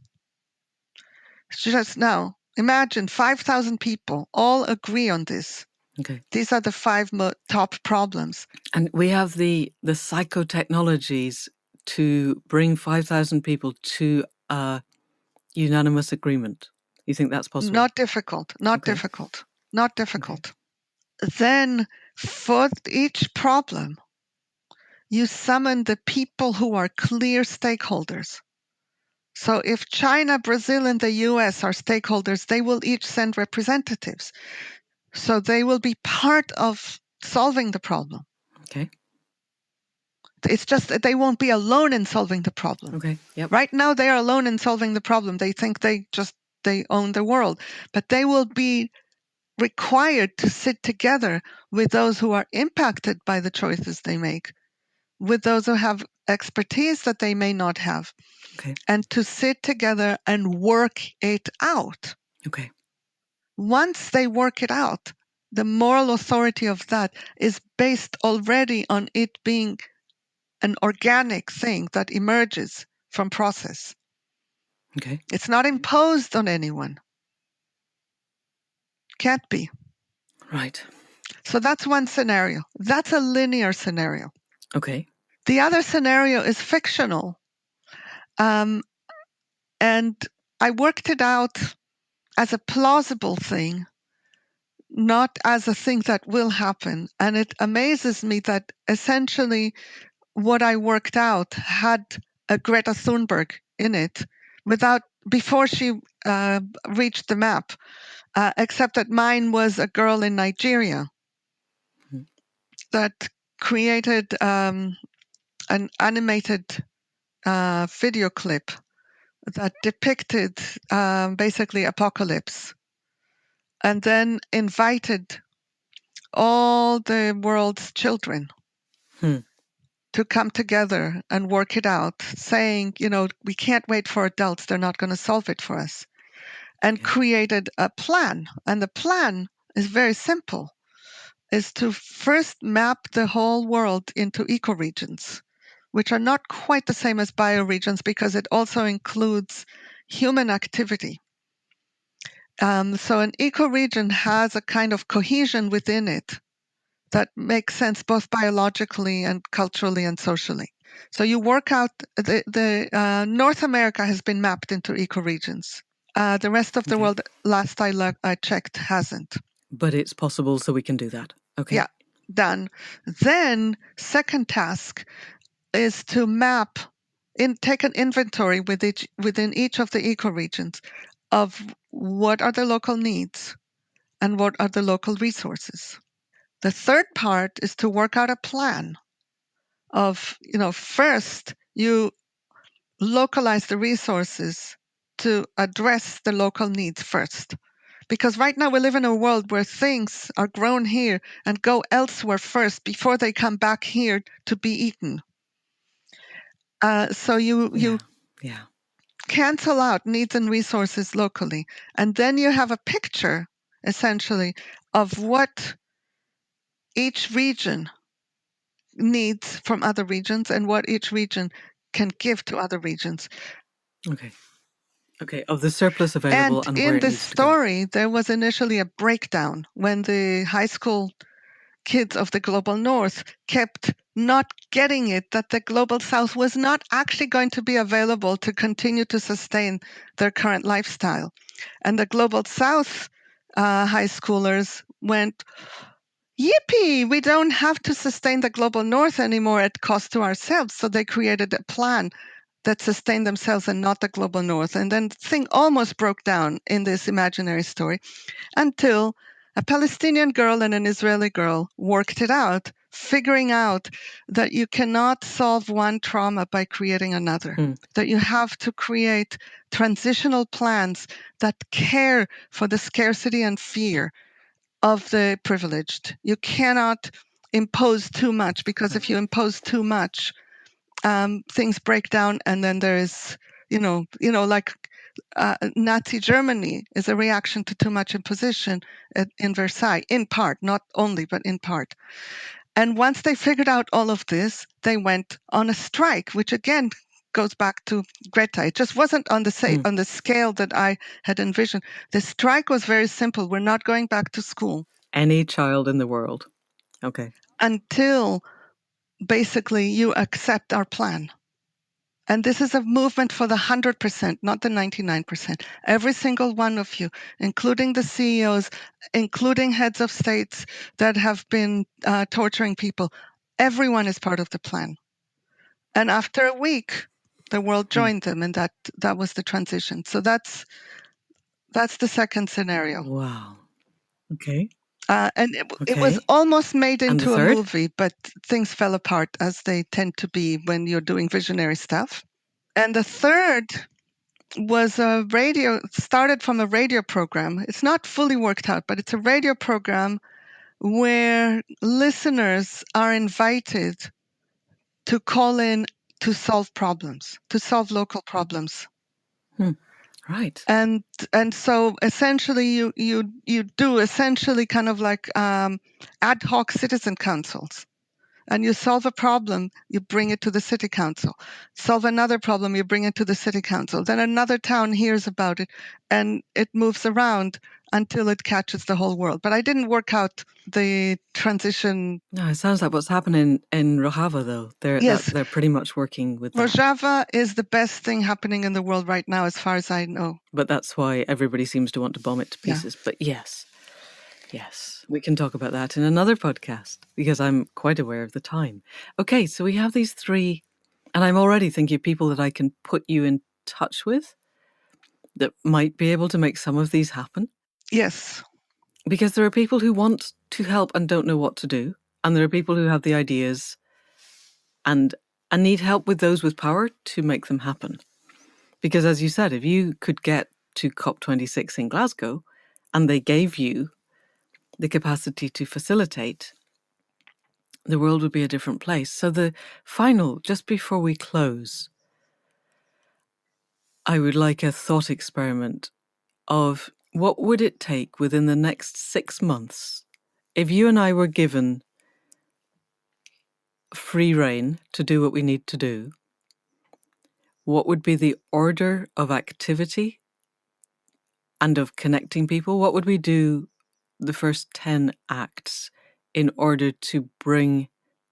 Just now, imagine 5,000 people all agree on this. Okay. These are the 5 top problems. And we have the psychotechnologies to bring 5,000 people to a unanimous agreement. You think that's possible? Not difficult. Not difficult. Not difficult. Then for each problem, you summon the people who are clear stakeholders. So if China, Brazil, and the US are stakeholders, they will each send representatives. So they will be part of solving the problem. Okay. It's just that they won't be alone in solving the problem. Okay. Yep. Right now they are alone in solving the problem. They think they own the world, but they will be required to sit together with those who are impacted by the choices they make with those who have expertise that they may not have, Okay. and to sit together and work it out. Okay. Once they work it out, the moral authority of that is based already on it being an organic thing that emerges from process. Okay. It's not imposed on anyone. Can't be. Right. So that's one scenario. That's a linear scenario. Okay. The other scenario is fictional. And I worked it out as a plausible thing, not as a thing that will happen. And it amazes me that essentially what I worked out had a Greta Thunberg in it before she reached the map, except that mine was a girl in Nigeria Hmm. that created an animated video clip that depicted basically apocalypse, and then invited all the world's children Hmm. to come together and work it out, saying, we can't wait for adults. They're not going to solve it for us. And Okay. created a plan. And the plan is very simple, is to first map the whole world into ecoregions, which are not quite the same as bioregions because it also includes human activity. So an ecoregion has a kind of cohesion within it that makes sense both biologically and culturally and socially. So you work out the North America has been mapped into ecoregions. The rest of the Okay. world, last I checked, hasn't. But it's possible, so we can do that. Okay. Yeah, done. Then second task is to take an inventory within each of the ecoregions of what are the local needs and what are the local resources. The third part is to work out a plan of, first you localize the resources to address the local needs first. Because right now we live in a world where things are grown here and go elsewhere first before they come back here to be eaten. So you Yeah. cancel out needs and resources locally, and then you have a picture, essentially, of what each region needs from other regions and what each region can give to other regions. Okay. Okay. Of the surplus available And and where in it the needs to go. story, there was initially a breakdown when the high school kids of the global north kept not getting it that the global south was not actually going to be available to continue to sustain their current lifestyle. And the global south high schoolers went, yippee, we don't have to sustain the global north anymore at cost to ourselves. So they created a plan that sustained themselves and not the global north. And then the thing almost broke down in this imaginary story until a Palestinian girl and an Israeli girl worked it out, figuring out that you cannot solve one trauma by creating another, Hmm. that you have to create transitional plans that care for the scarcity and fear of the privileged. You cannot impose too much, because if you impose too much, things break down, and then there is, like Nazi Germany is a reaction to too much imposition in Versailles, in part, not only, but in part. And once they figured out all of this, they went on a strike, which again goes back to Greta. It just wasn't on the scale that I had envisioned. The strike was very simple. We're not going back to school. Any child in the world. Okay. Until basically you accept our plan. And this is a movement for the 100%, not the 99%. Every single one of you, including the CEOs, including heads of states that have been torturing people, everyone is part of the plan. And after a week, the world joined them, and that was the transition. So that's the second scenario. Wow. Okay. And it was Okay. almost made And the into a third? movie, but things fell apart as they tend to be when you're doing visionary stuff. And the third was started from a radio program. It's not fully worked out, but it's a radio program where listeners are invited to call in to solve problems, to solve local problems. Right. And so essentially you do essentially kind of like ad hoc citizen councils. And you solve a problem, you bring it to the city council. Solve another problem, you bring it to the city council. Then another town hears about it, and it moves around until it catches the whole world. But I didn't work out the transition. No, it sounds like what's happening in Rojava, though. Yes, They're pretty much working with that. Rojava is the best thing happening in the world right now, as far as I know. But that's why everybody seems to want to bomb it to Yeah. pieces. But yes, we can talk about that in another podcast because I'm quite aware of the time. Okay, so we have these three, and I'm already thinking of people that I can put you in touch with that might be able to make some of these happen. Yes. Because there are people who want to help and don't know what to do. And there are people who have the ideas and need help with those with power to make them happen. Because as you said, if you could get to COP26 in Glasgow and they gave you the capacity to facilitate, the world would be a different place. So the final, just before we close, I would like a thought experiment of what would it take within the next 6 months if you and I were given free rein to do what we need to do. What would be the order of activity and of connecting people? What would we do the first 10 acts in order to bring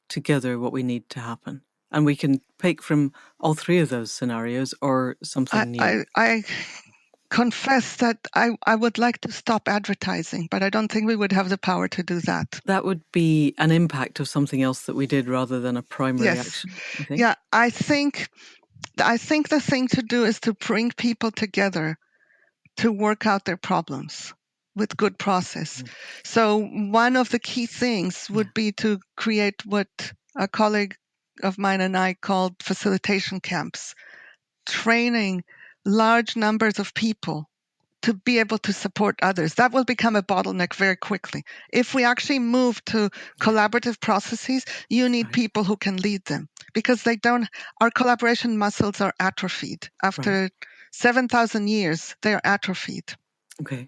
together what we need to happen? And we can pick from all three of those scenarios or something new. I confess that I would like to stop advertising, but I don't think we would have the power to do that. That would be an impact of something else that we did rather than a primary action, I think. Yeah, I think the thing to do is to bring people together to work out their problems with good process. So one of the key things would be to create what a colleague of mine and I called facilitation camps, training large numbers of people to be able to support others. That will become a bottleneck very quickly. If we actually move to collaborative processes, you need people who can lead them because our collaboration muscles are atrophied. After 7,000 years, they are atrophied. Okay.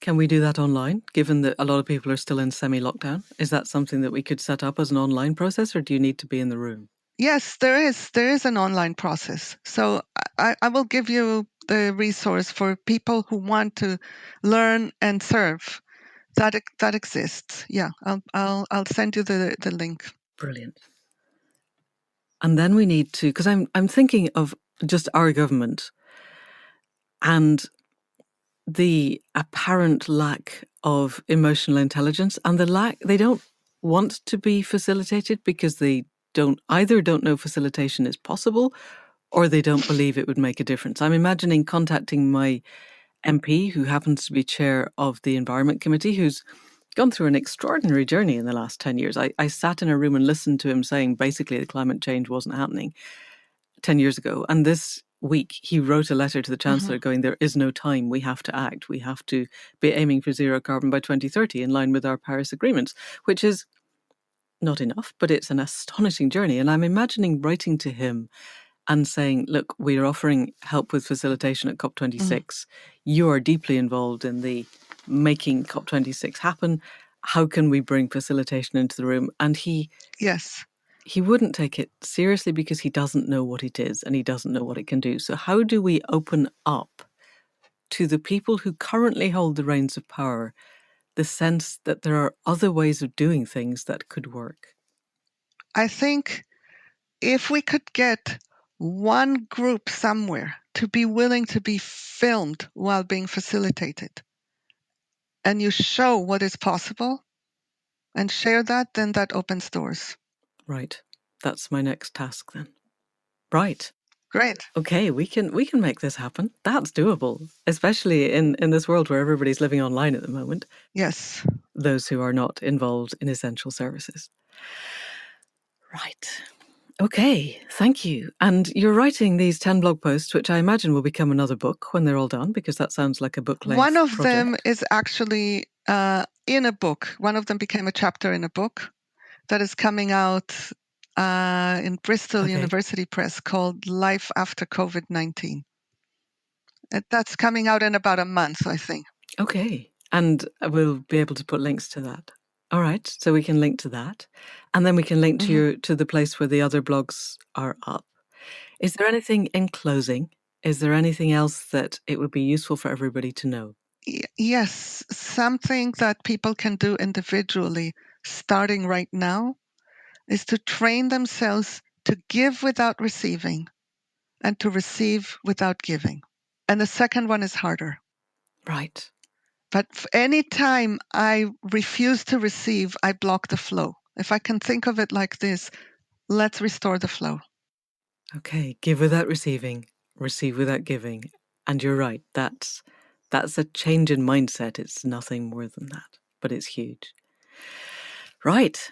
Can we do that online, given that a lot of people are still in semi-lockdown? Is that something that we could set up as an online process, or do you need to be in the room? Yes, there is an online process. So I will give you the resource for people who want to learn and serve. That exists. Yeah, I'll send you the link. Brilliant. And then we need to, because I'm thinking of just our government and the apparent lack of emotional intelligence and they don't want to be facilitated because they don't know facilitation is possible or they don't believe it would make a difference. I'm imagining contacting my MP, who happens to be chair of the Environment Committee, who's gone through an extraordinary journey in the last 10 years. I sat in a room and listened to him saying basically the climate change wasn't happening 10 years ago. And this week, he wrote a letter to the Chancellor going, there is no time, we have to act. We have to be aiming for zero carbon by 2030 in line with our Paris agreements, which is not enough, but it's an astonishing journey. And I'm imagining writing to him and saying, look, we are offering help with facilitation at COP26. You are deeply involved in the making COP26 happen. How can we bring facilitation into the room? And he wouldn't take it seriously because he doesn't know what it is and he doesn't know what it can do. So how do we open up to the people who currently hold the reins of power the sense that there are other ways of doing things that could work? I think if we could get one group somewhere to be willing to be filmed while being facilitated, and you show what is possible and share that, then that opens doors. Right. That's my next task then. Right. Great. Okay, we can make this happen. That's doable, especially in this world where everybody's living online at the moment. Yes. Those who are not involved in essential services. Right. Okay, thank you. And you're writing these 10 blog posts, which I imagine will become another book when they're all done, because that sounds like a book-length One of project. them is actually in a book. One of them became a chapter in a book that is coming out in Bristol Okay. University Press called Life After COVID-19. That's coming out in about a month, I think. Okay. And we'll be able to put links to that. All right. So we can link to that. And then we can link to the place where the other blogs are up. Is there anything in closing? Is there anything else that it would be useful for everybody to know? Yes, something that people can do individually, starting right now, is to train themselves to give without receiving and to receive without giving. And the second one is harder. Right. But any time I refuse to receive, I block the flow. If I can think of it like this, let's restore the flow. Okay. Give without receiving, receive without giving. And you're right. That's a change in mindset. It's nothing more than that, but it's huge. Right.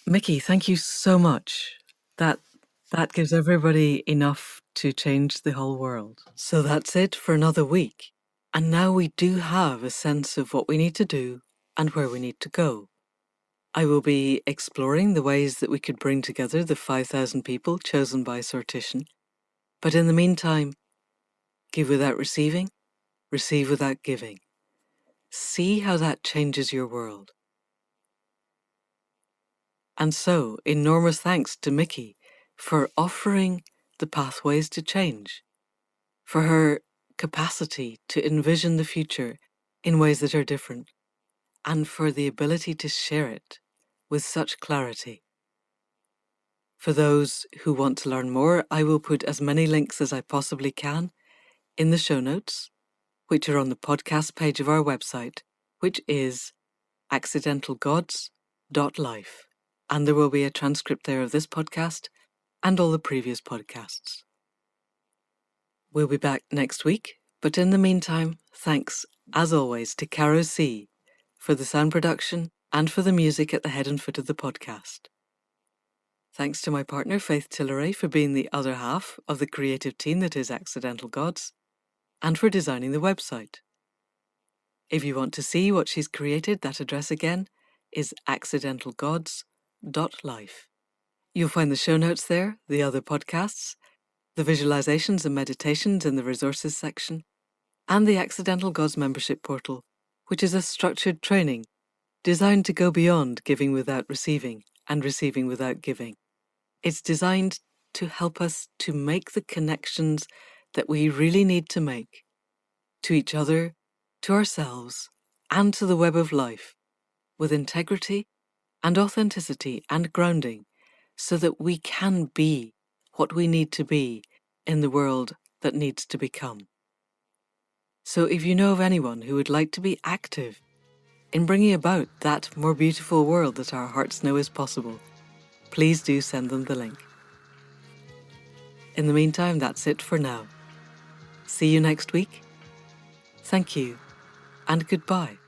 Miki, thank you so much. That gives everybody enough to change the whole world. So that's it for another week. And now we do have a sense of what we need to do and where we need to go. I will be exploring the ways that we could bring together the 5,000 people chosen by sortition. But in the meantime, give without receiving, receive without giving. See how that changes your world. And so, enormous thanks to Miki for offering the pathways to change, for her capacity to envision the future in ways that are different, and for the ability to share it with such clarity. For those who want to learn more, I will put as many links as I possibly can in the show notes, which are on the podcast page of our website, which is accidentalgods.life. And there will be a transcript there of this podcast and all the previous podcasts. We'll be back next week, but in the meantime, thanks, as always, to Caro C. for the sound production and for the music at the head and foot of the podcast. Thanks to my partner, Faith Tilleray, for being the other half of the creative team that is Accidental Gods, and for designing the website. If you want to see what she's created, that address again is accidentalgods.life. You'll find the show notes there, the other podcasts, the visualizations and meditations in the resources section, and the Accidental Gods membership portal, which is a structured training designed to go beyond giving without receiving and receiving without giving. It's designed to help us to make the connections that we really need to make to each other, to ourselves, and to the web of life, with integrity and authenticity and grounding, so that we can be what we need to be in the world that needs to become. So if you know of anyone who would like to be active in bringing about that more beautiful world that our hearts know is possible, please do send them the link. In the meantime, that's it for now. See you next week. Thank you, and goodbye.